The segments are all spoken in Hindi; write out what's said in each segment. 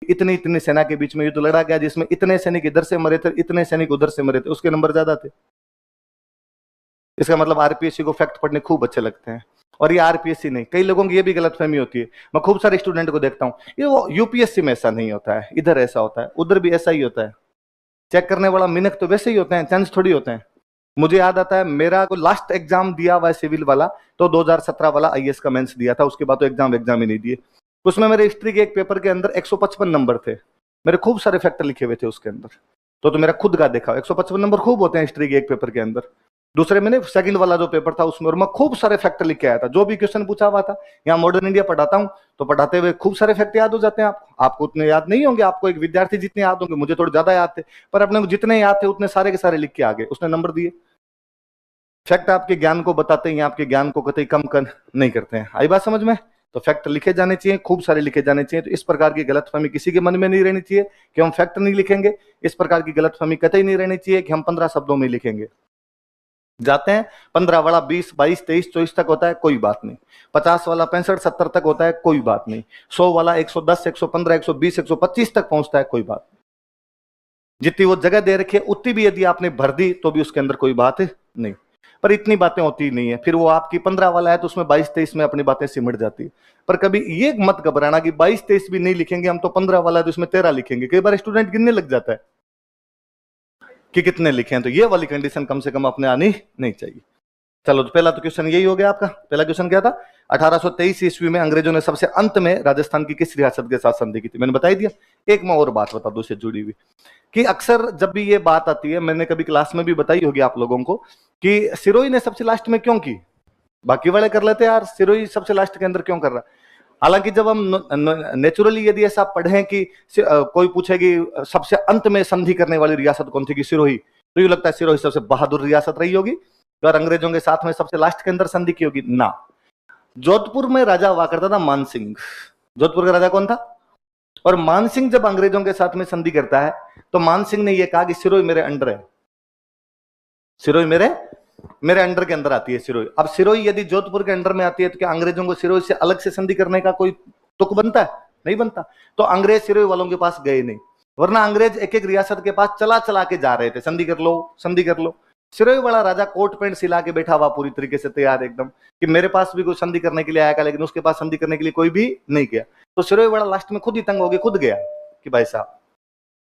इतनी इतनी सेना के बीच में युद्ध लड़ा गया जिसमें इतने सैनिक इधर से मरे थे, इतने सैनिक उधर से मरे थे, उसके नंबर ज्यादा थे। इसका मतलब आरपीएससी को फैक्ट पढ़ने खूब अच्छे लगते हैं। और ये आरपीएससी नहीं, कई लोगों की ये भी गलतफहमी होती है। मैं खूब सारे स्टूडेंट को देखता हूँ, ये वो यूपीएससी में ऐसा नहीं होता है, इधर ऐसा होता है, उधर भी ऐसा ही होता है। चेक करने वाला मिनक तो वैसे ही होते हैं, चांस थोड़ी होते हैं। मुझे याद आता है मेरा को लास्ट एग्जाम दिया हुआ है सिविल वाला, तो 2017 वाला आईएएस का मेंस दिया था, उसके बाद तो एग्जाम ही नहीं दिए। उसमें मेरे हिस्ट्री के एक पेपर के अंदर 155 नंबर थे, मेरे खूब सारे फैक्टर लिखे हुए थे उसके अंदर। तो मेरा खुद का देखा, 155 नंबर खूब होते हैं हिस्ट्री के एक पेपर के अंदर। दूसरे मैंने सेकंड वाला जो पेपर था उसमें, और मैं खूब सारे फैक्टर लिख के आया था, जो भी क्वेश्चन पूछा हुआ था। यहाँ मॉडर्न इंडिया पढ़ाता हूँ तो पढ़ाते हुए खूब सारे फैक्ट याद हो जाते हैं। आपको उतने याद नहीं होंगे, आपको एक विद्यार्थी जितने याद होंगे, मुझे थोड़े ज्यादा याद थे, पर अपने जितने याद थे उतने सारे के सारे लिख के आ गए, उसने नंबर दिए। फैक्ट आपके ज्ञान को बताते हैं, आपके ज्ञान को कतई कम कर नहीं करते हैं। आई बात समझ में? तो फैक्ट लिखे जाने चाहिए, खूब सारे लिखे जाने चाहिए। तो इस प्रकार की गलतफहमी किसी के मन में नहीं रहनी चाहिए कि हम फैक्ट नहीं लिखेंगे। इस प्रकार की गलतफहमी कतई नहीं रहनी चाहिए कि हम 15 शब्दों में लिखेंगे। जाते हैं 15 वाला 20, 22, 23, 24 तक होता है, कोई बात नहीं। 50 वाला 65, 70 तक होता है, कोई बात नहीं। 100 वाला 110, 115, 120, 125 तक पहुंचता है, कोई बात नहीं। जितनी वो जगह दे रखी है उतनी भी यदि आपने भर दी तो भी उसके अंदर कोई बात नहीं। पर इतनी बातें होती नहीं है, फिर वो आपकी 15 वाला है तो उसमें 22, 23 में अपनी बातें सिमट जाती है। पर कभी ये मत घबराना कि 22, 23 भी नहीं लिखेंगे हम तो 15 वाला है तो उसमें 13 लिखेंगे। कई बार स्टूडेंट गिनने लग जाता है कि कितने लिखे हैं, तो ये वाली कंडीशन कम से कम अपने आनी नहीं चाहिए। चलो, तो पहला तो क्वेश्चन यही हो गया आपका। पहला क्वेश्चन क्या था? 1823 ईस्वी में अंग्रेजों ने सबसे अंत में राजस्थान की किस रियासत के साथ संधि की थी? मैंने बता ही दिया। एक मैं और बात बता दूं इससे जुड़ी हुई, कि अक्सर जब भी ये बात आती है, मैंने कभी क्लास में भी बताई होगी आप लोगों को, कि सिरोही ने सबसे लास्ट में क्यों की? बाकी वाले कर लेते यार, सिरोही सबसे लास्ट के अंदर क्यों कर रहा? हालांकि जब हम नेचुरली यदि ऐसा पढ़ें कि कोई पूछे कि सबसे अंत में संधि करने वाली रियासत कौन थी, कि सिरोही, तो ये लगता है सिरोही सबसे बहादुर रियासत रही होगी और अंग्रेजों के साथ में सबसे लास्ट के अंदर संधि की होगी ना। जोधपुर में राजा हुआ करता था मानसिंह। जोधपुर का राजा कौन था? और मानसिंह जब अंग्रेजों के साथ में संधि करता है तो मानसिंह ने यह कहा कि सिरोही मेरे अंडर है, सिरोही मेरे अंडर के अंदर आती है सिरोही। अब सिरोही यदि जोधपुर के अंडर में आती है तो क्या अंग्रेजों को सिरोही से अलग से संधि करने का कोई तुक बनता है? नहीं बनता। तो अंग्रेज सिरोही वालों के पास गए नहीं, वरना अंग्रेज एक एक रियासत के पास चला चला के जा रहे थे, संधि कर लो, संधि कर लो। सिरोही वाला राजा कोट पैंट सिला के बैठा हुआ, पूरी तरीके से तैयार एकदम, कि मेरे पास भी कोई संधि करने के लिए आया, लेकिन उसके पास संधि करने के लिए कोई भी नहीं गया। तो सिरोही वाला लास्ट में खुद ही तंग हो गया, खुद गया कि भाई साहब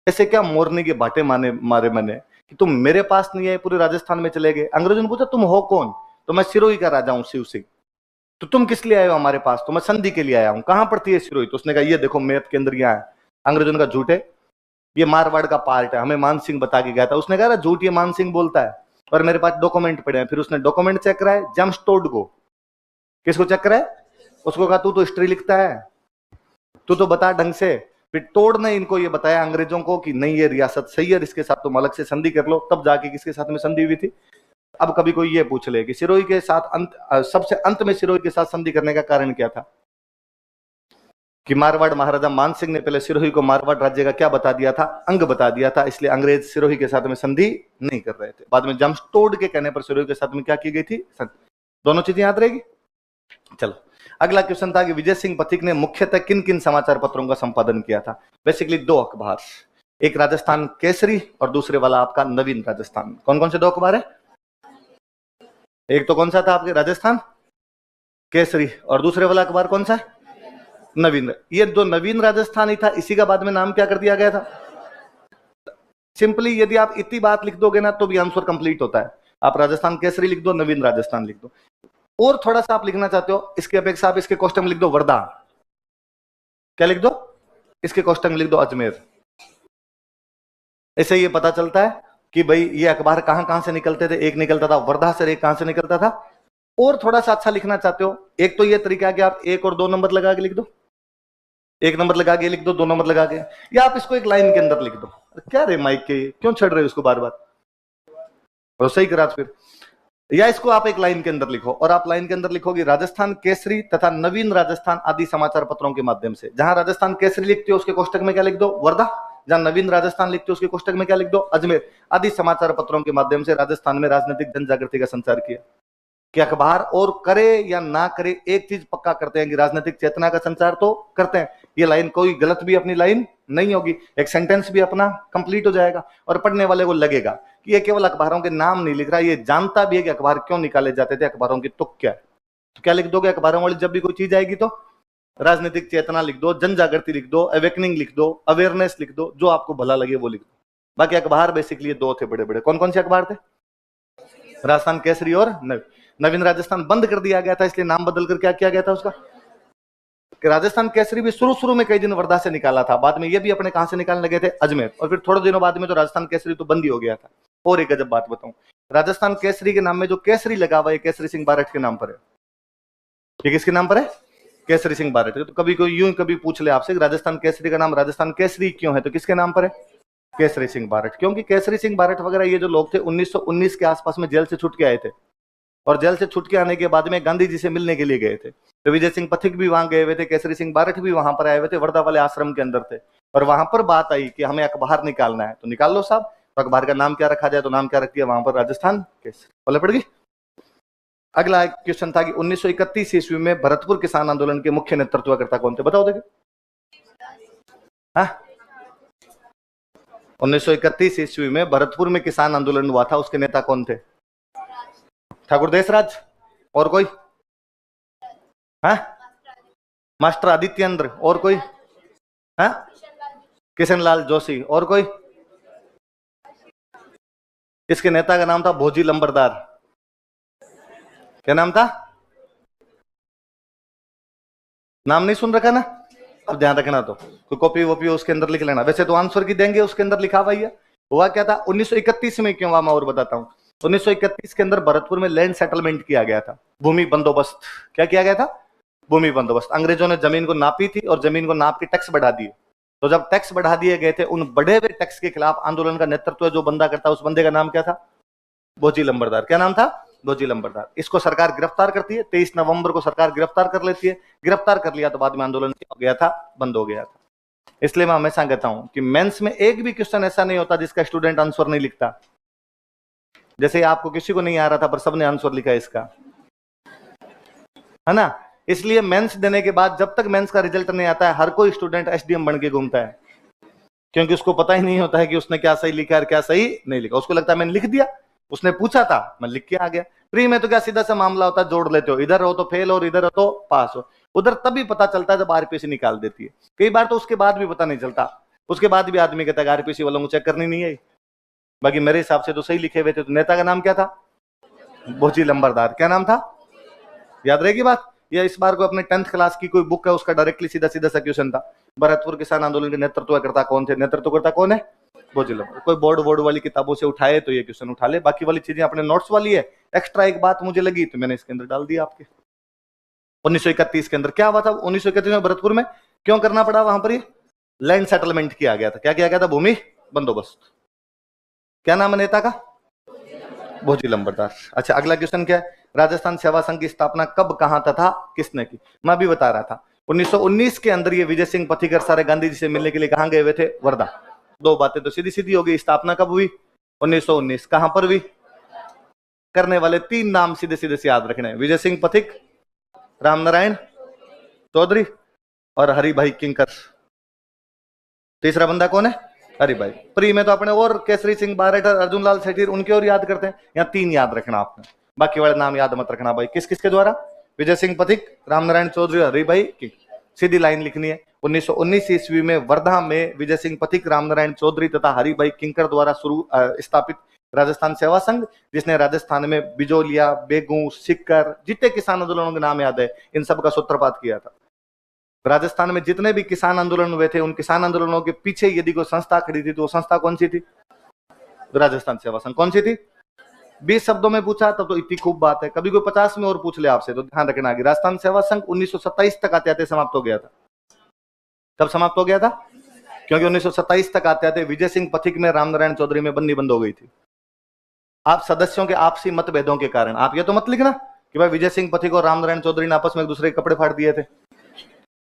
ऐसे क्या मोरने के बाटे मारे मैंने कि तुम मेरे पास नहीं आए, पूरे राजस्थान में चले गए। अंग्रेजों ने पूछा तुम हो कौन? तो मैं सिरोही का राजा हूं, शिव सिंह। तो तुम किस लिए आए हो हमारे पास? तो मैं संधि के लिए आया हूं। कहां पड़ती है सिरोही? तो उसने कहा ये देखो मैप के अंदर यहाँ है। अंग्रेजों ने कहा झूठ है, ये मारवाड़ का पार्ट है, हमें मान सिंह बता के गया था। उसने कहा झूठ, ये मान सिंह बोलता है और मेरे पास डॉक्यूमेंट पड़े हैं। फिर उसने डॉक्यूमेंट चेक कराए, जेम्स टोड को। किसको चेक कराए? उसको कहा तू तो हिस्ट्री लिखता है, तू तो बता ढंग से। फिर टोड ने इनको ये बताया अंग्रेजों को कि नहीं ये रियासत सही है, इसके साथ तुम अलग से संधि कर लो। तब जाके किसके साथ में संधि हुई थी? अब कभी कोई ये पूछ ले कि सिरोही के साथ सबसे अंत में सिरोही के साथ संधि करने का कारण क्या था, कि मारवाड़ महाराजा मानसिंह ने पहले सिरोही को मारवाड़ राज्य का क्या बता दिया था? अंग बता दिया था, इसलिए अंग्रेज सिरोही के साथ में संधि नहीं कर रहे थे। बाद में जेम्स टोड के कहने पर सिरोही के साथ में क्या की गई थी? दोनों चीजें याद रहेगी। चलो, अगला क्वेश्चन था कि विजय सिंह पथिक ने मुख्यतः किन किन समाचार पत्रों का संपादन किया था? बेसिकली 2 अखबार, एक राजस्थान केसरी और दूसरे वाला आपका नवीन राजस्थान। कौन कौन से 2 अखबार है? एक तो कौन सा था आपके? राजस्थान केसरी, और दूसरे वाला अखबार कौन सा? नवीन। ये जो नवीन राजस्थानी था, इसी का बाद में नाम क्या कर दिया गया था? सिंपली यदि आप इतनी बात लिख दोगे ना तो भी आंसर कंप्लीट होता है। आप राजस्थान केसरी लिख दो, नवीन राजस्थान लिख दो, और थोड़ा सा आप लिखना चाहते हो इसके अपेक्षा आप इसके कोष्टक में लिख दो वर्धा। क्या लिख दो? इसके कोष्टक में लिख दो अजमेर। ऐसे ये पता चलता है कि भाई ये अखबार कहां कहां से निकलते थे। एक निकलता था वर्धा से, एक कहां से निकलता था। और थोड़ा सा अच्छा लिखना चाहते हो, एक तो ये तरीका है कि आप 1 और 2 नंबर लगा के लिख दो, 1 नंबर लगा के लिख दो, 2 नंबर लगा के, या आप इसको एक लाइन के अंदर लिख दो। क्या रे माइक के क्यों छड़ रहे हो इसको बार बार? और सही करा फिर, या इसको आप एक लाइन के अंदर लिखो, और आप लाइन के अंदर लिखोगे राजस्थान केसरी तथा नवीन राजस्थान आदि समाचार पत्रों के माध्यम से। जहां राजस्थान केसरी लिखते हो उसके कोष्टक में क्या लिख दो? वर्धा। जहां नवीन राजस्थान लिखते हो उसके कोष्टक में क्या लिख दो? अजमेर। आदि समाचार पत्रों के माध्यम से राजस्थान में राजनीतिक जन जागृति का संचार किया। कि अखबार और करे या ना करे, एक चीज पक्का करते हैं कि राजनीतिक चेतना का संचार तो करते हैं। ये लाइन कोई गलत भी अपनी लाइन नहीं होगी, एक सेंटेंस भी अपना कंप्लीट हो जाएगा और पढ़ने वाले को लगेगा कि ये केवल अखबारों के नाम नहीं लिख रहा, ये जानता भी है कि अखबार क्यों निकाले जाते थे, अखबारों की तुक क्या है। तो क्या लिख दोगे अखबारों वाली जब भी कोई चीज आएगी तो? राजनीतिक चेतना लिख दो, जन जागृति लिख दो, अवेकनिंग लिख दो, अवेयरनेस लिख दो, जो आपको भला लगे वो लिख दो। बाकी अखबार बेसिकली दो थे बड़े बड़े। कौन कौन से अखबार थे? राजस्थान केसरी और नवीन। राजस्थान बंद कर दिया गया था, इसलिए नाम बदलकर क्या किया गया था उसका? कि राजस्थान केसरी भी शुरू में कई दिन वर्धा से निकाला था, बाद में ये भी अपने कहां से निकालने लगे थे? अजमेर। और फिर थोड़े दिनों बाद में तो राजस्थान केसरी तो बंद ही हो गया था। और एक गजब बात बताऊं, राजस्थान केसरी के नाम में जो केसरी लगा हुआ है केसरी सिंह बारठ के नाम पर है। ये किसके नाम पर है? केसरी सिंह बारठ। तो कभी कोई यूं कभी पूछ ले आपसे राजस्थान केसरी का नाम राजस्थान केसरी क्यों है, तो किसके नाम पर है? केसरी सिंह बारठ। क्योंकि केसरी सिंह बारठ वगैरह ये जो लोग थे 1919 के आसपास में जेल से छूट के आए थे, और जेल से छूट के आने के बाद में गांधी जी से मिलने के लिए गए थे। तो विजय सिंह पथिक भी वहां गए हुए थे, केसरी सिंह बारठ भी वहां पर आए हुए थे, वर्धा वाले आश्रम के अंदर थे। और वहां पर बात आई कि हमें अखबार निकालना है, तो निकाल लो साहब। तो अखबार का नाम क्या रखा जाए, तो नाम क्या रख दिया वहां पर? राजस्थान केसरी। पल्ले पड़ गई। अगला क्वेश्चन था कि 1931 ईस्वी में भरतपुर किसान आंदोलन के मुख्य नेतृत्वकर्ता कौन थे? बताओ देखिए। 1931 ईस्वी में भरतपुर में किसान आंदोलन हुआ था, उसके नेता कौन थे? ठाकुर देशराज। और कोई? मास्टर आदित्येंद्र। और कोई? किशनलाल जोशी। और कोई? इसके नेता का नाम था भोजी लंबरदार। क्या नाम था? नाम नहीं सुन रखा ना? अब ध्यान रखना, तो कोई कॉपी वॉपी उसके अंदर लिख लेना। वैसे तो आंसर की देंगे, उसके अंदर लिखा हुआ ही है। हुआ क्या था 1931 में, क्यों हुआ मैं और बताता हूं। 1931 के अंदर भरतपुर में लैंड सेटलमेंट किया गया था, भूमि बंदोबस्त। क्या किया गया था? भूमि बंदोबस्त। अंग्रेजों ने जमीन को नापी थी और जमीन को नाप के टैक्स बढ़ा दिए। तो जब टैक्स बढ़ा दिए गए थे, उन बढ़े हुए टैक्स के खिलाफ आंदोलन का नेतृत्व जो बंदा करता, उस बंदे का नाम क्या था? भोजी लंबरदार। क्या नाम था? भोजी लंबरदार। इसको सरकार गिरफ्तार करती है, 23 नवंबर को सरकार गिरफ्तार कर लेती है। गिरफ्तार कर लिया तो बाद में आंदोलन हो गया था, बंद हो गया था। इसलिए मैं हमेशा कहता हूं कि मेंस में एक भी क्वेश्चन ऐसा नहीं होता जिसका स्टूडेंट आंसर नहीं लिखता। जैसे आपको किसी को नहीं आ रहा था पर सबने आंसर लिखा इसका, है ना? इसलिए मेंस देने के बाद जब तक मेंस का रिजल्ट नहीं आता है, हर कोई स्टूडेंट एसडीएम बन के घूमता है, क्योंकि उसको पता ही नहीं होता है कि उसने क्या सही लिखा है क्या सही नहीं लिखा। उसको लगता है मैंने लिख दिया, उसने पूछा था मैं लिख के आ गया। प्री में तो क्या सीधा सा मामला होता है, जोड़ लेते हो, इधर हो तो फेल और इधर हो तो पास हो। उधर तभी पता चलता है जब आरपीसी निकाल देती है। कई बार तो उसके बाद भी पता नहीं चलता, उसके बाद भी आदमी कहता है आरपीसी वालों को चेक करनी नहीं है। बाकी मेरे हिसाब से तो सही लिखे हुए थे। तो नेता का नाम क्या था? भोजी लंबरदार। क्या नाम था? याद रहेगी बात। या इस बार को अपने 10th क्लास की कोई बुक है, उसका डायरेक्टली सीधा सीधा सा क्वेश्चन था, भरतपुर किसान आंदोलन के नेतृत्वकर्ता कौन थे? नेतृत्वकर्ता कौन है? भोजी लंबरदार। कोई बोर्ड वाली किताबों से उठाए तो ये क्वेश्चन उठा ले, बाकी वाली चीजें अपने नोट्स वाली है। एक्स्ट्रा एक बात मुझे लगी तो मैंने इसके अंदर डाल दिया आपके। 1931 के अंदर क्या हुआ था? 1931 में भरतपुर में क्यों करना पड़ा? वहां पर लैंड सेटलमेंट किया गया था। क्या किया गया था? भूमि बंदोबस्त। क्या नाम है नेता का? भोजी लंबरदार। अच्छा, अगला क्वेश्चन क्या है? राजस्थान सेवा संघ की स्थापना कब, कहां तथा किसने की? मैं भी बता रहा था 1919 के अंदर ये विजय सिंह पथिकर सारे गांधी जी से मिलने के लिए कहां गए हुए थे? वर्धा। दो बातें तो सीधी सीधी हो गई। स्थापना कब हुई? 1919। कहां पर हुई? करने वाले 3 नाम सीधे सीधे से याद रखने हैं, विजय सिंह पथिक, रामनारायण चौधरी और हरिभाई किंकर। तीसरा बंदा कौन है? हरिभाई। प्री में तो अपने और केसरी सिंह बारठ और अर्जुन लाल सेठी उनके और याद करते हैं। यहाँ 3 याद रखना आपने, बाकी वाले नाम याद मत रखना भाई। किस किसके द्वारा? विजय सिंह पथिक, रामनारायण चौधरी, हरिभाई किंकर। सीधी लाइन लिखनी है। 1919 ईस्वी में वर्धा में विजय सिंह पथिक, रामनारायण चौधरी तथा हरिभाई किंकर द्वारा स्थापित राजस्थान सेवा संघ, जिसने राजस्थान में बिजोलिया, बेगू, सिक्कर, जितने किसान आंदोलनों के नाम याद है, इन सब का सूत्रपात किया था। राजस्थान में जितने भी किसान आंदोलन हुए थे, उन किसान आंदोलनों के पीछे यदि कोई संस्था खड़ी थी तो वो संस्था कौन सी थी? राजस्थान सेवा संघ। कौन सी थी? 20 शब्दों में पूछा तब तो इतनी खूब बात है। कभी कोई 50 में और पूछ ले आपसे तो ध्यान रखना कि राजस्थान सेवा संघ 1927 तक आते आते समाप्त हो गया था। कब समाप्त हो गया था? क्योंकि 1927 तक आते आते विजय सिंह पथिक में, रामनारायण चौधरी में बंदी बंद हो गई थी। आप सदस्यों के आपसी मतभेदों के कारण। आप ये तो मत लिखना कि भाई विजय सिंह पथिक और रामनारायण चौधरी ने आपस में एक दूसरे के कपड़े फाड़ दिए थे,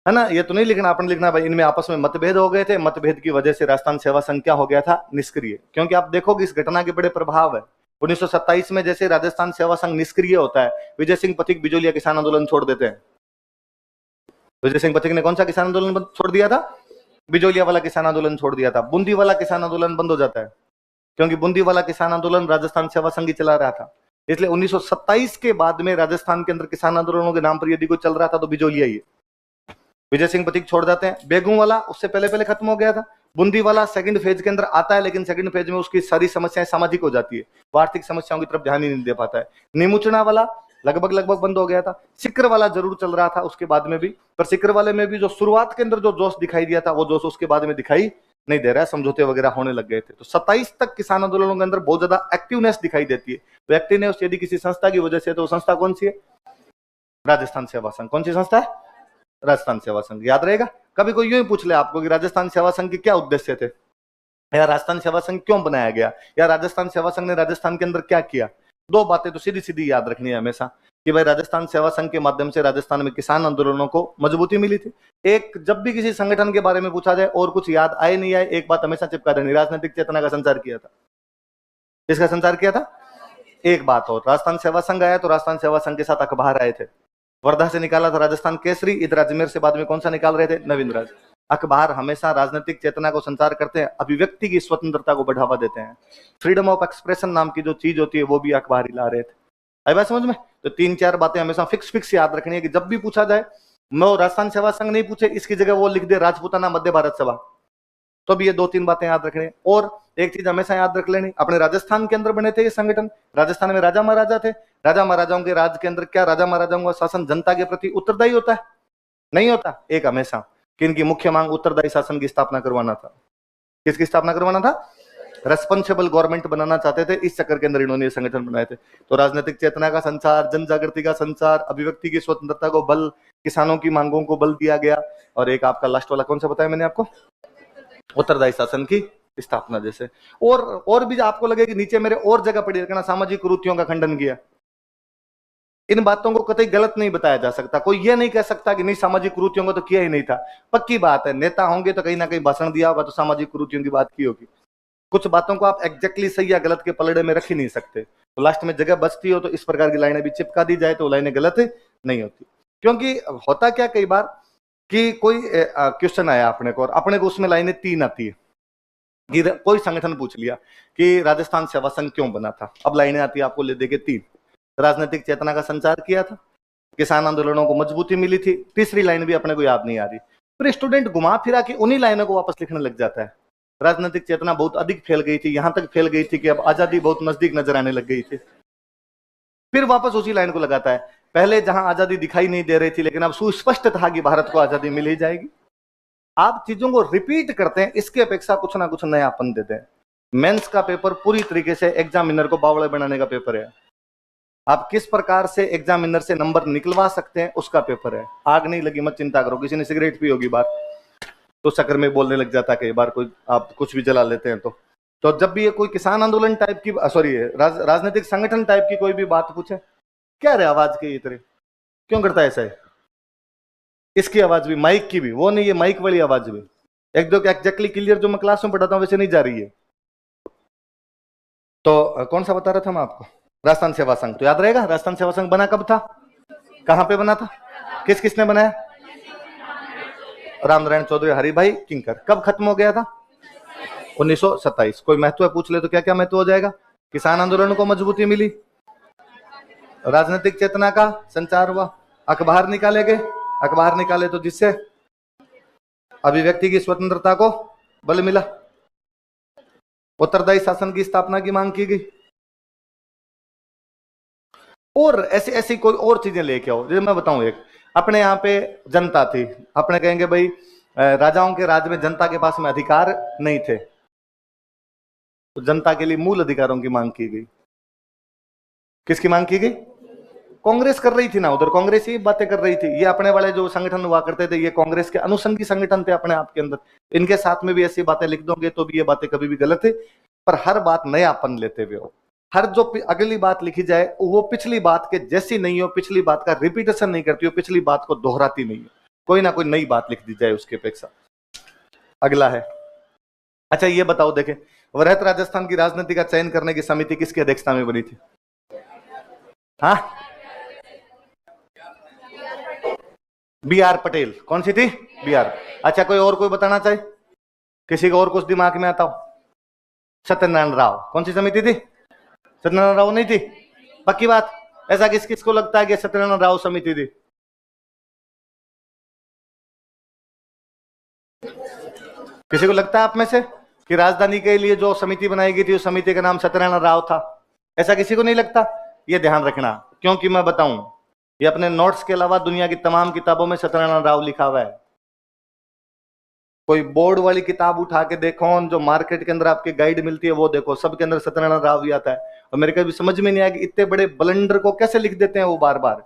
है ना? ये तो नहीं लिखना। आपने लिखना भाई इनमें आपस में मतभेद हो गए थे, मतभेद की वजह से राजस्थान सेवा संघ क्या हो गया था? निष्क्रिय। क्योंकि आप देखोगे इस घटना के बड़े प्रभाव है। 1927 में जैसे राजस्थान सेवा संघ निष्क्रिय होता है, विजय सिंह पथिक बिजोलिया किसान आंदोलन छोड़ देते हैं। विजय सिंह पथिक ने कौन सा किसान आंदोलन छोड़ दिया था? बिजोलिया वाला किसान आंदोलन छोड़ दिया था। बूंदी वाला किसान आंदोलन बंद हो जाता है, क्योंकि बूंदी वाला किसान आंदोलन राजस्थान सेवा संघ ही चला रहा था। इसलिए 1927 के बाद में राजस्थान के अंदर किसान आंदोलनों के नाम पर यदि कोई चल रहा था तो बिजोलिया ही है। विजय सिंह पथिक छोड़ जाते हैं। बेगू वाला उससे पहले पहले खत्म हो गया था। बूंदी वाला सेकंड फेज के अंदर आता है, लेकिन सेकंड फेज में उसकी सारी समस्याएं सामाजिक हो जाती है, वो आर्थिक समस्याओं की तरफ ध्यान ही नहीं दे पाता है। नीमुचना वाला लगभग बंद हो गया था। सिक्र वाला जरूर चल रहा था उसके बाद में भी, पर सिक्र वाले में भी जो शुरुआत के अंदर जो जोश दिखाई दिया था वो जोश उसके बाद में दिखाई नहीं दे रहा है, समझौते वगैरह होने लग गए थे। तो 27 तक किसान आंदोलनों के अंदर बहुत ज्यादा एक्टिवनेस दिखाई देती है। तो एक्टिवनेस यदि किसी संस्था की वजह से, तो संस्था कौन सी है? राजस्थान सेवा संघ। कौन सी संस्था है? राजस्थान सेवा संघ। याद रहेगा। कभी कोई यूं ही पूछ ले आपको कि राजस्थान सेवा संघ के क्या उद्देश्य थे, या राजस्थान सेवा संघ क्यों बनाया गया, या राजस्थान सेवा संघ ने राजस्थान के अंदर क्या किया, दो बातें तो सीधी सीधी याद रखनी है हमेशा कि भाई राजस्थान सेवा संघ के माध्यम से राजस्थान में किसान आंदोलनों को मजबूती मिली थी। एक जब भी किसी संगठन के बारे में पूछा जाए और कुछ याद आए नहीं आए, एक बात हमेशा चिपका देनी, राजनीतिक चेतना का संचार किया था। किसका संचार किया था? एक बात और, राजस्थान सेवा संघ आया तो राजस्थान सेवा संघ के साथ अखबार आए थे। वर्धा से निकाला था राजस्थान केसरी, इधर अजमेर से बाद में कौन सा निकाल रहे थे? नवीन राज। अखबार हमेशा राजनीतिक चेतना को संचार करते हैं, अभिव्यक्ति की स्वतंत्रता को बढ़ावा देते हैं। फ्रीडम ऑफ एक्सप्रेशन नाम की जो चीज होती है वो भी अखबार ही ला रहे थे। आई बात समझ में? तो 3-4 बातें हमेशा फिक्स याद रखनी है कि जब भी पूछा जाए, मैं राजस्थान सेवा संघ नहीं पूछे, इसकी जगह वो लिख दे राजपूताना मध्य भारत सभा, तो भी ये 2-3 बातें याद रखनी है। और एक चीज हमेशा याद रख लेनी, अपने राजस्थान के अंदर बने थे ये संगठन। राजस्थान में राजा महाराजा थे। राजा महाराजाओं के राज के अंदर क्या राजा महाराजाओं का शासन जनता के प्रति उत्तरदायी होता है? नहीं होता। एक हमेशा कि इनकी मुख्य मांग उत्तरदायी शासन की स्थापना करवाना था। किसकी स्थापना करवाना था? रेस्पॉन्सिबल गवर्नमेंट बनाना चाहते थे। इस चक्कर के अंदर इन्होंने संगठन बनाए थे। तो राजनीतिक चेतना का संचार, जन जागृति का संचार, अभिव्यक्ति की स्वतंत्रता को बल, किसानों की मांगों को बल दिया गया। और एक आपका लास्ट वाला कौन सा बताया मैंने आपको? उत्तरदायी शासन की स्थापना। जैसे और भी आपको लगे कि नीचे मेरे और जगह पड़ी रखना, सामाजिक कुरीतियों का खंडन किया। इन बातों को कतई गलत नहीं बताया जा सकता। कोई ये नहीं कह सकता कि नहीं सामाजिक कुरीतियों को तो किया ही नहीं था। पक्की बात है, नेता होंगे तो कहीं ना कहीं भाषण दिया होगा तो सामाजिक कुरीतियों की बात की होगी। कुछ बातों को आप एग्जैक्टली सही या गलत के पलड़े में रख ही नहीं सकते। तो लास्ट में जगह बचती हो तो इस प्रकार की लाइनें भी चिपका दी जाए तो लाइनें गलत नहीं होती। क्योंकि होता क्या कई बार कि कोई क्वेश्चन आया अपने को उसमें लाइनें 3 आती है। कोई संगठन पूछ लिया कि राजस्थान सेवा संघ क्यों बना था, अब लाइनें आती है आपको ले देके 3। राजनीतिक चेतना का संचार किया था, किसान आंदोलनों को मजबूती मिली थी, तीसरी लाइन भी अपने को याद नहीं आ रही। फिर स्टूडेंट घुमा फिरा के उन्हीं लाइनों को वापस लिखने लग जाता है। राजनीतिक चेतना बहुत अधिक फैल गई थी, यहां तक फैल गई थी कि अब आजादी बहुत नजदीक नजर आने लग गई थी। फिर वापस उसी लाइन को लगाता है, पहले जहां आजादी दिखाई नहीं दे रही थी लेकिन अब सुस्पष्ट था कि भारत को आजादी मिल ही जाएगी। आप चीजों को रिपीट करते हैं, इसकी अपेक्षा कुछ ना कुछ नयापन देते हैं। मेंस का पेपर पूरी तरीके से एग्जामिनर को बावड़े बनाने का पेपर है। आप किस प्रकार से एग्जामिनर से नंबर निकलवा सकते हैं उसका पेपर है। आग नहीं लगी मत चिंता करो, किसी ने सिगरेट पी होगी बार तो चक्कर में बोलने लग जाता है कई बार, कोई आप कुछ भी जला लेते हैं तो जब भी ये कोई किसान आंदोलन टाइप की राजनीतिक संगठन टाइप की कोई भी बात पूछे, क्या रे आवाज की तरह क्यों करता है ऐसा है? इसकी आवाज भी, माइक की भी, वो नहीं है माइक वाली आवाज भी एकदम एग्जैक्टली क्लियर जो मैं क्लास में पढ़ाता हूं वैसे नहीं जा रही है। तो कौन सा बता रहा था मैं आपको? राजस्थान सेवा संघ। तो याद रहेगा राजस्थान सेवा संघ बना कब था, कहां पे बना था, किसने बनाया? रामनारायण चौधरी, हरिभाई किंकर। कब खत्म हो गया था? 1927। कोई महत्व पूछ ले तो क्या क्या महत्व हो जाएगा? किसान आंदोलन को मजबूती मिली, राजनीतिक चेतना का संचार हुआ, अखबार निकाले गए, अखबार निकाले तो जिससे अभिव्यक्ति की स्वतंत्रता को बल मिला, उत्तरदायी शासन की स्थापना की मांग की गई, और ऐसी कोई और चीजें लेके आओ। जैसे मैं बताऊं, एक अपने यहाँ पे जनता थी, अपने कहेंगे भाई राजाओं के राज में जनता के पास में अधिकार नहीं थे, तो जनता के लिए मूल अधिकारों की मांग की गई। किसकी मांग की गई? कांग्रेस कर रही थी ना, उधर कांग्रेस ही बातें कर रही थी। ये अपने वाले जो संगठन हुआ करते थे ये कांग्रेस के अनुषंगी संगठन थे अपने आप के अंदर। इनके साथ में भी ऐसी बातें लिख दोगे तो भी ये बातें कभी भी गलत है, पर हर बात नयापन लेते हुए हो। हर जो अगली बात लिखी जाए वो पिछली बात के जैसी नहीं हो, पिछली बात का रिपीटेशन नहीं करती हो, पिछली बात को दोहराती नहीं हो, कोई ना कोई नई बात लिख दी जाए उसकी अपेक्षा। अगला है, अच्छा ये बताओ, देखें वृहत राजस्थान की राजनीति का चयन करने की समिति किसकी अध्यक्षता में बनी थी? हाँ, बी आर पटेल। कौन सी थी? B R. अच्छा, कोई और कोई बताना चाहे? किसी को और कुछ दिमाग में आता हो? सत्यनारायण राव। कौन सी समिति थी? सत्यनारायण राव नहीं थी? पक्की बात? ऐसा किस किस को लगता है कि सत्यनारायण राव समिति थी? किसी को लगता है आप में से कि राजधानी के लिए जो समिति बनाई गई थी उस समिति का नाम सत्यनारायण राव था? ऐसा किसी को नहीं लगता? ये ध्यान रखना, क्योंकि मैं बताऊं, ये अपने नोट्स के अलावा दुनिया की तमाम किताबों में सत्यनारायण राव लिखा हुआ है। कोई बोर्ड वाली किताब उठा के देखो, जो मार्केट के अंदर आपके गाइड मिलती है वो देखो, सबके अंदर सत्यनारायण राव ही आता है। और मेरे कभी समझ में नहीं आया कि इतने बड़े ब्लंडर को कैसे लिख देते हैं वो बार बार।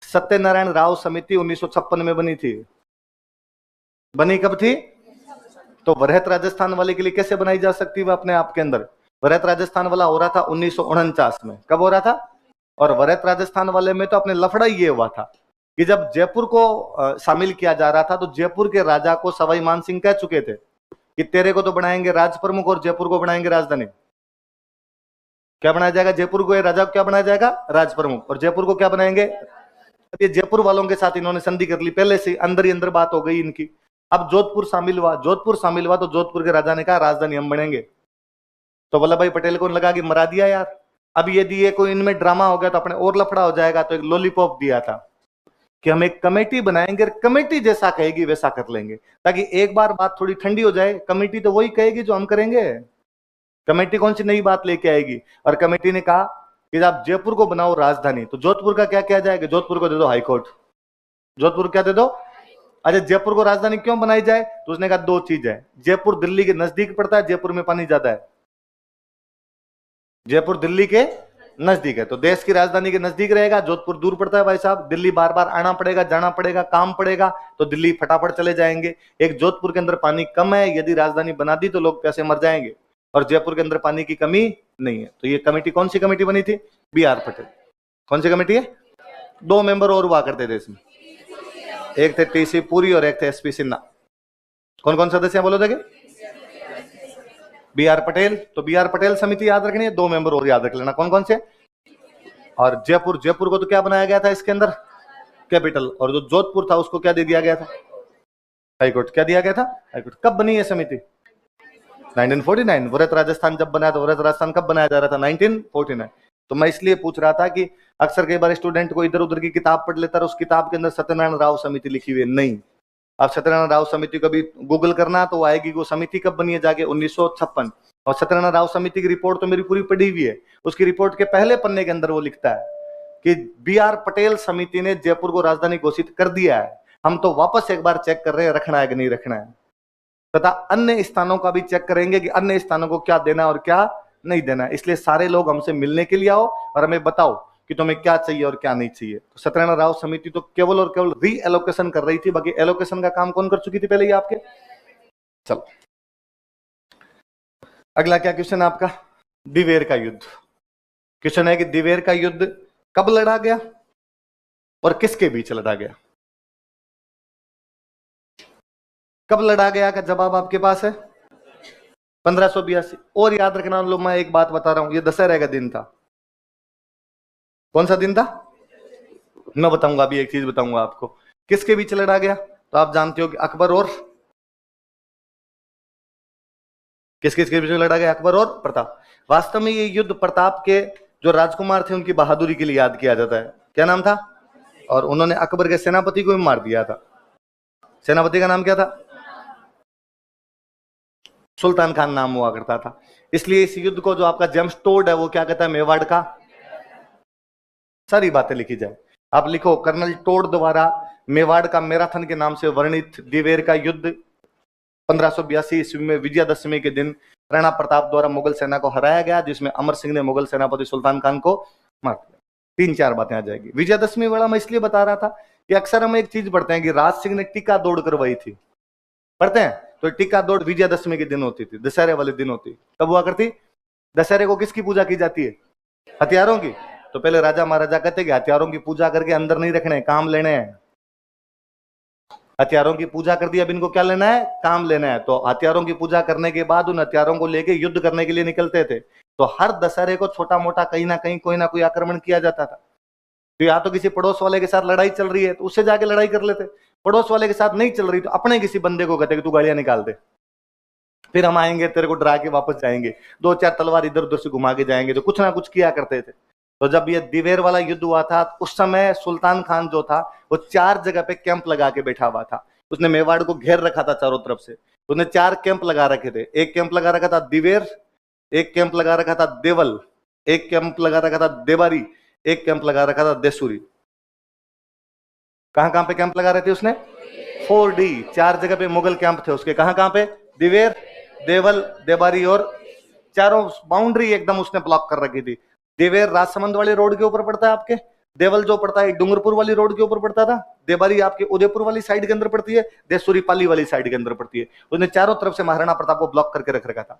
सत्यनारायण राव समिति 1956 में बनी थी। बनी कब थी? तो वृहत राजस्थान वाले के लिए कैसे बनाई जा सकती है अपने आप के अंदर? वृहत राजस्थान वाला हो रहा था 1949 में। कब हो रहा था? और वृहत राजस्थान वाले में तो अपने लफड़ा ये हुआ था कि जब जयपुर को शामिल किया जा रहा था तो जयपुर के राजा को सवाई मान सिंह कह चुके थे कि तेरे को तो बनाएंगे राज प्रमुख और जयपुर को बनाएंगे राजधानी। क्या बनाया जाएगा? जयपुर को राजा को क्या बनाया जाएगा? राज प्रमुख। और जयपुर को क्या बनाएंगे? ये जयपुर वालों के साथ इन्होंने संधि कर ली, पहले से अंदर ही अंदर बात हो गई इनकी। अब जोधपुर शामिल हुआ, जोधपुर शामिल हुआ तो जोधपुर के राजा ने कहा राजधानी हम बनेंगे। तो वल्लभ भाई पटेल को लगा कि मरा दिया यार, अब यदि ये कोई इनमें ड्रामा हो गया तो अपने और लफड़ा हो जाएगा। तो एक लॉलीपॉप दिया था कि हम एक कमेटी बनाएंगे, कमेटी जैसा कहेगी वैसा कर लेंगे, ताकि एक बार बात थोड़ी ठंडी हो जाए। कमेटी तो वही कहेगी जो हम करेंगे। कमेटी कौन सी नई बात लेके आएगी? और कमेटी ने कहा कि आप जयपुर को बनाओ राजधानी, तो जोधपुर का क्या किया जाएगा? जोधपुर को दे दो हाईकोर्ट। जोधपुर क्या दे दो? अच्छा, जयपुर को राजधानी क्यों बनाई जाए? तो उसने कहा दो चीज है, जयपुर दिल्ली के नजदीक पड़ता है, जयपुर में पानी ज्यादा है। जयपुर दिल्ली के नजदीक है तो देश की राजधानी के नजदीक रहेगा। जोधपुर दूर पड़ता है भाई साहब, दिल्ली बार बार आना पड़ेगा, जाना पड़ेगा, काम पड़ेगा, तो दिल्ली फटाफट चले जाएंगे। एक जोधपुर के अंदर पानी कम है, यदि राजधानी बना दी तो लोग कैसे मर जाएंगे, और जयपुर के अंदर पानी की कमी नहीं है। तो ये कमेटी, कौन सी कमेटी बनी थी? B R Patel. कौन सी कमेटी है? दो मेंबर और हुआ करते थे इसमें, एक थे टीसी पुरी और एक थे एसपी सिन्हा। कौन कौन सदस्य बोलो देखे? B R Patel. तो बी आर पटेल समिति याद रखनी है, दो मेंबर और याद रख लेना कौन कौन से। और जयपुर, जयपुर को तो क्या बनाया गया था इसके अंदर? कैपिटल। और जो जोधपुर था उसको क्या दे दिया गया था? हाईकोर्ट। क्या दिया गया था? हाईकोर्ट। कब बनी है समिति? 1949। वृहत राजस्थान जब बनाया तो वृहत राजस्थान कब बनाया जा रहा था? 1949। तो मैं इसलिए पूछ रहा था कि अक्सर कई बार स्टूडेंट को इधर उधर की किताब पढ़ लेता है, उस किताब के अंदर सत्यनारायण राव समिति लिखी हुई है। नहीं, आप सत्यनारायण राव समिति को भी गूगल करना तो आएगी वो समिति कब बनी है जाके 1956। और सत्यनारायण राव समिति की रिपोर्ट तो मेरी पूरी पढ़ी हुई है। उसकी रिपोर्ट के पहले पन्ने के अंदर वो लिखता है कि बी आर पटेल समिति ने जयपुर को राजधानी घोषित कर दिया है, हम तो वापस एक बार चेक कर रहे हैं रखना है कि नहीं रखना है, तथा अन्य स्थानों का भी चेक करेंगे कि अन्य स्थानों को क्या देना और क्या नहीं देना। इसलिए सारे लोग हमसे मिलने के लिए आओ और हमें बताओ कि तुम्हें क्या चाहिए और क्या नहीं चाहिए। तो सत्यनारायण राव समिति तो केवल और केवल री एलोकेशन कर रही थी, बाकी एलोकेशन का काम कौन कर चुकी थी पहले ही आपके। चलो अगला क्या क्वेश्चन है आपका? दिवेर का युद्ध। क्वेश्चन है कि दिवेर का युद्ध कब लड़ा गया और किसके बीच लड़ा गया? कब लड़ा गया का जवाब आपके पास है 1582। और याद रखना लोग, मैं एक बात बता रहा हूं, ये दशहरे का दिन था। कौन सा दिन था? मैं बताऊंगा अभी, एक चीज बताऊंगा आपको। किसके बीच लड़ा गया? तो आप जानते हो कि अकबर और किसके बीच लड़ा गया? अकबर और प्रताप। वास्तव में ये युद्ध प्रताप के जो राजकुमार थे उनकी बहादुरी के लिए याद किया जाता है। क्या नाम था? और उन्होंने अकबर के सेनापति को भी मार दिया था। सेनापति का नाम क्या था? सुल्तान खान नाम हुआ करता था। इसलिए इस युद्ध को जो आपका जेम्स टोड है वो क्या कहता है? मेवाड़ का। सारी बातें लिखी जाए, आप लिखो कर्नल टोड द्वारा मेवाड़ का मैराथन के नाम से वर्णित दिवेर का युद्ध 1582 ईस्वी में विजयादशमी के दिन राणा प्रताप द्वारा मुगल सेना को हराया गया, जिसमें अमर सिंह ने मुगल सेनापति सुल्तान खान को मार दिया। 3-4 बातें आ जाएगी। विजयादशमी वाला मैं इसलिए बता रहा था कि अक्सर हम एक चीज पढ़ते हैं कि राज सिंह ने टीका दौड़ करवाई थी, पढ़ते हैं तो टीका दौड़ विजयादशमी के दिन होती थी, दशहरे वाले दिन होती। कब हुआ करती? दशहरे को किसकी पूजा की जाती है? हथियारों की। तो पहले राजा महाराजा कहते कि हथियारों की पूजा करके अंदर नहीं रखने, काम लेने हैं। हथियारों की पूजा कर दी, अब इनको क्या लेना है, काम लेना है। तो हथियारों की पूजा करने के बाद उन हथियारों को लेके युद्ध करने के लिए निकलते थे। तो हर दशहरे को छोटा मोटा कहीं ना कहीं कोई ना कोई आक्रमण किया जाता था। तो या तो किसी पड़ोस वाले के साथ लड़ाई चल रही है तो उससे जाके लड़ाई कर लेते, पड़ोस वाले के साथ नहीं चल रही तो अपने किसी बंदे को कहते कि तू गाड़ियां निकाल दे, फिर हम आएंगे तेरे को डरा के वापस जाएंगे, दो चार तलवार इधर उधर से घुमा के जाएंगे। तो कुछ ना कुछ किया करते थे। तो जब ये दिवेर वाला युद्ध हुआ था उस समय सुल्तान खान जो था वो 4 जगह पे कैंप लगा के बैठा हुआ था। उसने मेवाड़ को घेर रखा था चारों तरफ से। उसने 4 कैंप लगा रखे थे। एक कैंप लगा रखा था दिवेर, एक कैंप लगा रखा था देवल, एक कैंप लगा रखा था देवारी, एक कैंप लगा रखा था देसुरी। कहां कहां पे कैंप लगा रहे थे उसने, 4D, 4 जगह पे मुगल कैंप थे उसके। कहां कहां पे, दिवेर, देवल, देवारी और चारों बाउंड्री एकदम उसने ब्लॉक कर रखी थी। देवेर राजसमंद वाले रोड के ऊपर पड़ता है आपके, देवल जो पड़ता है डूंगरपुर वाली रोड के ऊपर पड़ता था, देवारी आपके उदयपुर वाली साइड के अंदर पड़ती है, देसुरी पाली वाली साइड के अंदर पड़ती है। उसने चारों तरफ से महाराणा प्रताप को ब्लॉक करके रख रखा था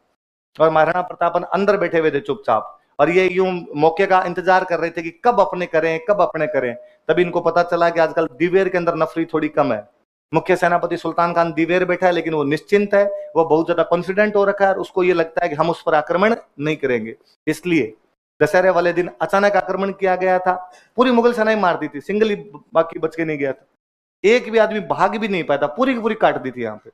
और महाराणा प्रताप अंदर बैठे हुए थे चुपचाप, और ये यूं मौके का इंतजार कर रहे थे कि कब अपने करें कब अपने करें। तभी इनको पता चला कि आजकल दिवेर के अंदर नफरी थोड़ी कम है। मुख्य सेनापति सुल्तान खान दिवेर बैठा है लेकिन वो निश्चिंत है, वो बहुत ज्यादा कॉन्फिडेंट हो रखा है और उसको ये लगता है कि हम उस पर आक्रमण नहीं करेंगे। इसलिए दशहरे वाले दिन अचानक आक्रमण किया गया था। पूरी मुगल सेना ही मार दी थी, सिंगल ही बाकी बच के नहीं गया था, एक भी आदमी भाग भी नहीं पाया था, पूरी की पूरी काट दी थी यहाँ पे।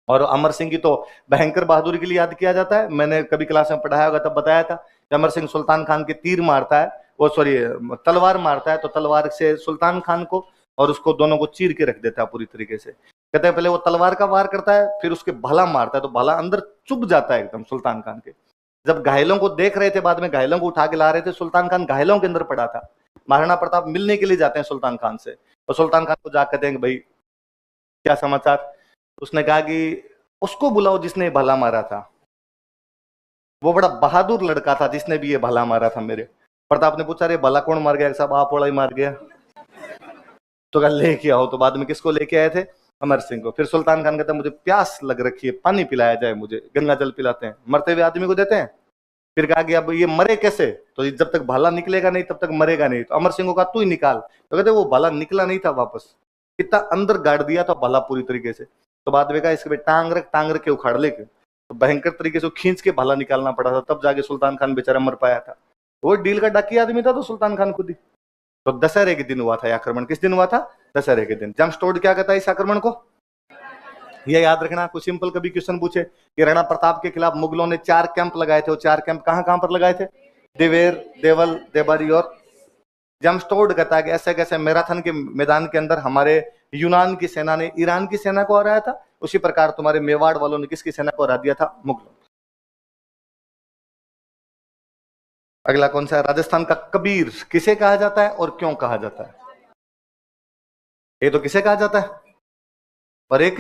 और अमर सिंह की तो भयंकर बहादुरी के लिए याद किया जाता है। मैंने कभी क्लास में पढ़ाया होगा तब बताया था कि अमर सिंह सुल्तान खान के तीर मारता है, वो सॉरी तलवार मारता है, तो तलवार से सुल्तान खान को और उसको दोनों को चीर के रख देता है पूरी तरीके से। कहते हैं पहले वो तलवार का वार करता है फिर उसके भाला मारता है, तो भाला अंदर चुभ जाता है एकदम सुल्तान खान के। जब घायलों को देख रहे थे, बाद में घायलों को उठा के ला रहे थे, सुल्तान खान घायलों के अंदर पड़ा था। महाराणा प्रताप मिलने के लिए जाते हैं सुल्तान खान से, और सुल्तान खान को जाकर कहते हैं भाई क्या समाचार। उसने कहा कि उसको बुलाओ जिसने भला मारा था, वो बड़ा बहादुर लड़का था जिसने भी ये भला मारा था मेरे। प्रताप ने पूछा, अरे भला कौन मार गया? साहब आप वाला ही मार गया। तो कल लेके आओ। तो बाद में किसको लेके आए थे? अमर सिंह को। फिर सुल्तान खान कहता मुझे प्यास लग रखी है, पानी पिलाया जाए, मुझे गंगा जल पिलाते हैं, मरते हुए आदमी को देते हैं। फिर कहा कि अब ये मरे कैसे? तो जब तक भाला निकलेगा नहीं तब तक मरेगा नहीं। तो अमर सिंह को कहा तू ही निकाल। तो कहते वो भाला निकला नहीं था वापस, इतना अंदर गाड़ दिया था भाला पूरी तरीके से। तो बाद में कहा इसके टांग रख के उखाड़ ले के, तो भयंकर तरीके से खींच के भाला निकालना पड़ा था, तब जाके सुल्तान खान बेचारा मर पाया था। वो डील का डाकी आदमी था तो सुल्तान खान खुद ही। तो दशहरे के दिन हुआ था आक्रमण। किस दिन हुआ था? दशहरे के दिन। जमस्टोड क्या कहता है इस आक्रमण को? ये याद रखना। कुछ सिंपल कभी क्वेश्चन पूछे कि राणा प्रताप के खिलाफ मुगलों ने 4 कैंप लगाए थे, वो 4 कैंप कहां कहां पर लगाए थे? देवेर, देवल, देबारी और जमस्टोड। कहता है कि ऐसे कैसे मैराथन के मैदान के अंदर हमारे यूनान की सेना ने ईरान की सेना को हराया था, उसी प्रकार तुम्हारे मेवाड़ वालों ने किसकी सेना को हरा दिया था? मुगलों। अगला कौन सा है? राजस्थान का कबीर किसे कहा जाता है और क्यों कहा जाता है? ये तो किसे कहा जाता है, और एक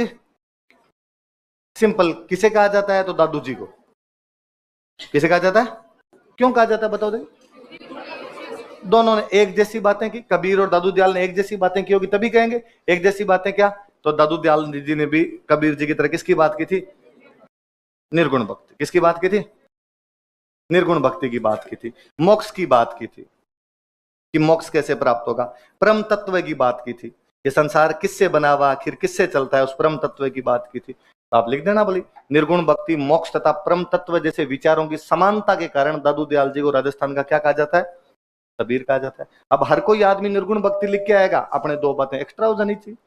सिंपल किसे कहा जाता है? तो दादू जी को। किसे कहा जाता है, क्यों कहा जाता है बताओ दे। दोनों ने एक जैसी बातें की, कबीर और दादू दयाल ने एक जैसी बातें की होगी तभी कहेंगे एक जैसी बातें। क्या? तो दादू दयाल जी ने भी कबीर जी की तरह किसकी बात की थी? निर्गुण भक्ति। किसकी बात की थी? निर्गुण भक्ति की बात की थी। मोक्ष की बात की थी कि मोक्ष कैसे प्राप्त होगा। परम तत्व की बात की थी, ये संसार किससे बना हुआ, आखिर किससे चलता है, उस परम तत्व की बात की थी। तो आप लिख देना बोली निर्गुण भक्ति, मोक्ष तथा परम तत्व जैसे विचारों की समानता के कारण दादू दयाल जी को राजस्थान का क्या कहा जाता है? कबीर कहा जाता है। अब हर कोई आदमी निर्गुण भक्ति लिख के आएगा, अपने 2 बातें एक्स्ट्रा हो जानी चाहिए।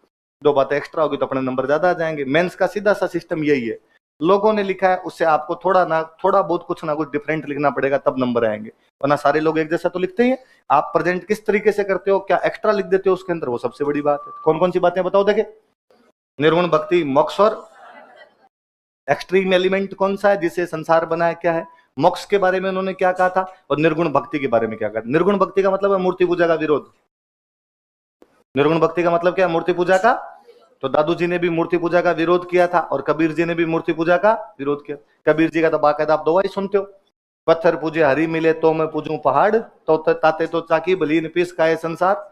2 बातें एक्स्ट्रा होगी तो अपने नंबर ज्यादा आ जाएंगे। मेंस का सीधा सा सिस्टम यही है, लोगों ने लिखा है उससे आपको थोड़ा बहुत कुछ ना कुछ डिफरेंट लिखना पड़ेगा तब नंबर आएंगे, वरना सारे लोग एक जैसा तो लिखते ही हैं। आप प्रेजेंट किस तरीके से करते हो, क्या एक्स्ट्रा लिख देते हो उसके अंदर, वो सबसे बड़ी बात है। कौन कौन सी बातें बताओ देखे? निर्गुण भक्ति, मोक्ष और एक्सट्रीम एलिमेंट कौन सा है जिससे संसार बना है, क्या है? मोक्ष के बारे में उन्होंने क्या कहा था और निर्गुण भक्ति के बारे में क्या कहा। निर्गुण भक्ति का मतलब है मूर्ति पूजा का विरोध। निर्गुण भक्ति का मतलब क्या है? मूर्ति पूजा का। तो दादू जी ने भी मूर्ति पूजा का विरोध किया था और कबीर जी ने भी मूर्ति पूजा का विरोध किया। कबीर जी का तो बाकायदा आप 2 ही सुनते हो, पत्थर पूजे हरी मिले तो मैं पूजूं पहाड़, तो ताते तो चाकी बलीन पीस का है संसार।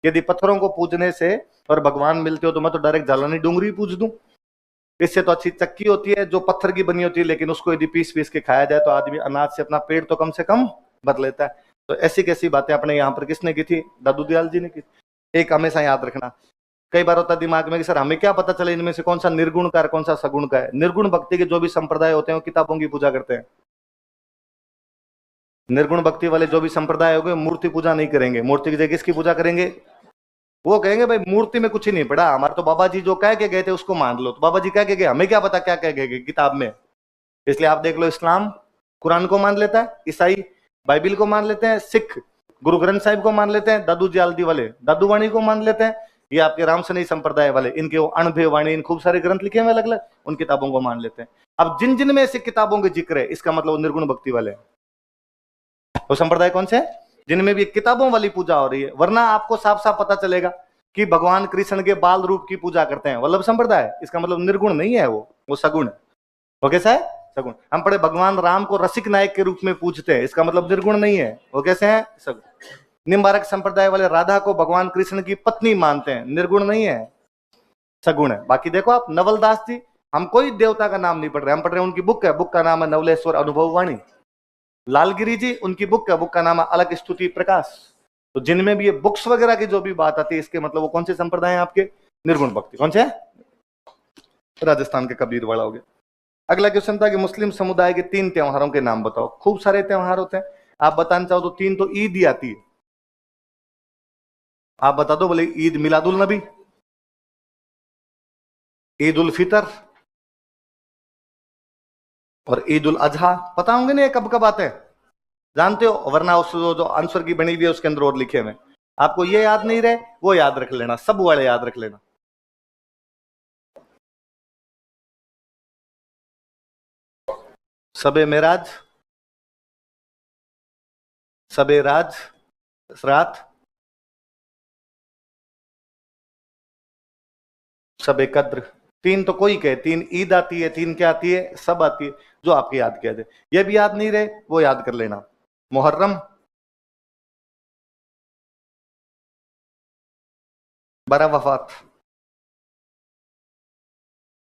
यदि पत्थरों को पूजने से और भगवान मिलते हो तो मैं तो डायरेक्ट झालानी डूंगरी पूज दूं। इससे तो अच्छी चक्की होती है जो पत्थर की बनी होती है, लेकिन उसको यदि पीस पीस के खाया जाए तो आदमी अनाज से अपना पेट तो कम से कम भर लेता है। तो ऐसी कैसी बातें अपने यहाँ पर किसने की थी? दादू दयाल जी ने की। एक हमेशा याद रखना, कई बार होता है दिमाग में कि सर हमें क्या पता चले इनमें से कौन सा निर्गुण का है कौन सा सगुण का है। निर्गुण भक्ति के जो भी संप्रदाय होते हैं वो किताबों की पूजा करते हैं। निर्गुण भक्ति वाले जो भी संप्रदाय होंगे मूर्ति पूजा नहीं करेंगे, मूर्ति की जगह किसकी पूजा करेंगे? वो कहेंगे भाई मूर्ति में कुछ ही नहीं पड़ा, हमारे तो बाबा जी जो कह के गए थे उसको मान लो। तो बाबा जी कह के गए, हमें क्या पता क्या कह के गए किताब में। इसलिए आप देख लो, इस्लाम कुरान को मान लेता है, ईसाई बाइबिल को मान लेते हैं, सिख गुरु ग्रंथ साहिब को मान लेते हैं, दादू जयालदी वाले दादू वाणी को मान लेते हैं, ये आपके रामसनी संप्रदाय वाले इनके वो अणभे वाणी इन खूब सारे ग्रंथ लिखे हुए अलग अलग, उन किताबों को मान लेते हैं। अब जिन जिन में से किताबों के जिक्र है इसका मतलब निर्गुण भक्ति वाले हैं। वो संप्रदाय कौन से है? जिनमें भी किताबों वाली पूजा हो रही है। वरना आपको साफ साफ पता चलेगा कि भगवान कृष्ण के बाल रूप की पूजा करते हैं वल्लभ संप्रदाय, इसका मतलब निर्गुण नहीं है, वो सगुण है। वो कैसा है? सगुण। हम पढ़े भगवान राम को रसिक नायक के रूप में पूजते हैं, इसका मतलब निर्गुण नहीं है, वो कैसे है? सगुण। निम्बारक संप्रदाय वाले राधा को भगवान कृष्ण की पत्नी मानते हैं, निर्गुण नहीं है, सगुण है। बाकी देखो आप नवलदास जी, हम कोई देवता का नाम नहीं पढ़ रहे, हम पढ़ रहे हैं उनकी बुक है, बुक का नाम है नवलेश्वर अनुभव वाणी। लालगिरी जी उनकी बुक है, बुक का नाम है अलग स्तुति प्रकाश। तो जिनमें भी ये बुक्स वगैरह की जो भी बात आती है इसके मतलब वो कौन से संप्रदाय हैं आपके? निर्गुण भक्ति। कौन से? राजस्थान के कबीरवाड़ा हो गए। अगला क्वेश्चन था कि मुस्लिम समुदाय के 3 त्योहारों के नाम बताओ। खूब सारे त्योहार होते हैं, आप बताना चाहो तो 3 तो ईद ही आती है, आप बता दो। बोले ईद मिलादुल नबी, ईद उल फितर और ईद उल अजहा। पता होंगे ना ये कब कब आते हैं, जानते हो? वरना उस जो आंसर की बनी हुई है उसके अंदर और लिखे हुए, आपको ये याद नहीं रहे वो याद रख लेना, सब वाले याद रख लेना। सबे मेराज, सबे राज रात, सबे कद्र। 3 तो कोई कहे, 3 ईद आती है, 3 क्या आती है? सब आती है, जो आपके याद किया जाए। ये भी याद नहीं रहे वो याद कर लेना। मुहर्रम, 12 वफात,